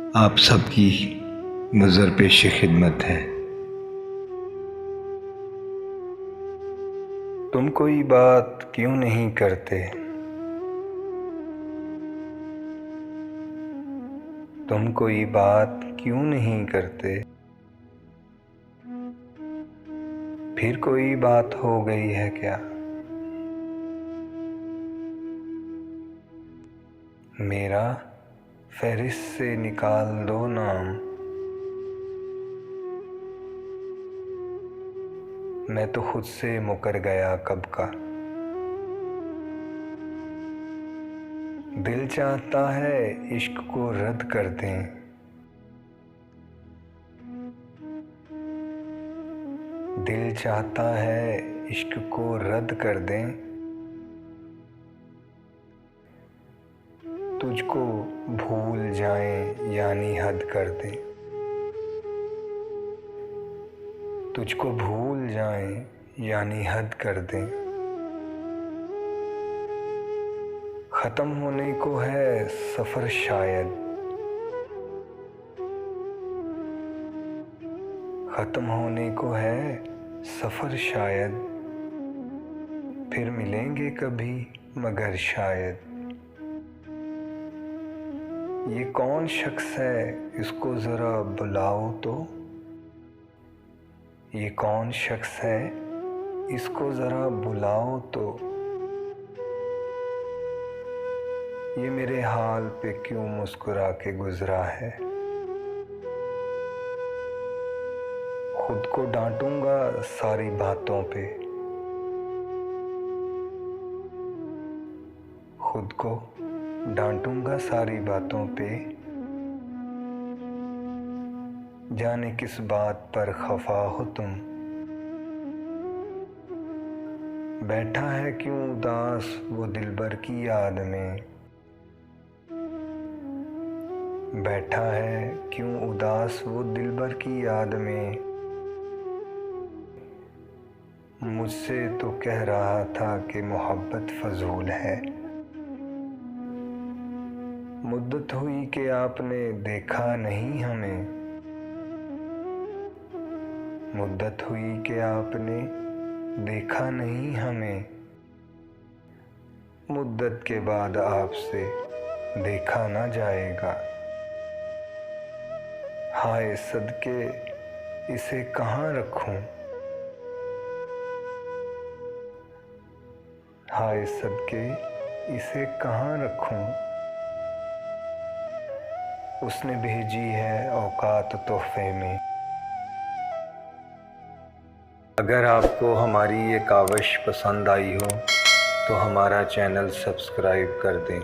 आप सबकी नज़र पेश खिदमत है। तुम कोई बात क्यों नहीं करते, तुम कोई बात क्यों नहीं करते, फिर कोई बात हो गई है क्या? मेरा फहरिस्त से निकाल दो नाम, मैं तो खुद से मुकर गया कब का। दिल चाहता है इश्क को रद्द कर दें, दिल चाहता है इश्क को रद्द कर दें, तुझको भूल जाएं यानी हद कर दें, तुझको भूल जाएं यानी हद कर दें। ख़त्म होने को है सफ़र शायद, ख़त्म होने को है सफ़र शायद, फिर मिलेंगे कभी मगर शायद। ये कौन शख्स है इसको ज़रा बुलाओ तो, ये कौन शख्स है इसको ज़रा बुलाओ तो, ये मेरे हाल पे क्यों मुस्कुरा के गुज़रा है। खुद को डांटूंगा सारी बातों पे, खुद को डांटूंगा सारी बातों पे, जाने किस बात पर खफा हो तुम। बैठा है क्यों उदास वो दिलबर की याद में, बैठा है क्यों उदास वो दिलबर की याद में। मुझसे तो कह रहा था कि मोहब्बत फजूल है, मुद्दत हुई कि आपने देखा नहीं हमें, मुद्दत हुई कि आपने देखा नहीं हमें, मुद्दत के बाद आपसे देखा ना जाएगा। हाय सदके इसे कहाँ रखूं, हाय सदके इसे कहाँ रखूं, उसने भेजी है औकात तोहफे में। अगर आपको हमारी ये काविश पसंद आई हो तो हमारा चैनल सब्सक्राइब कर दें।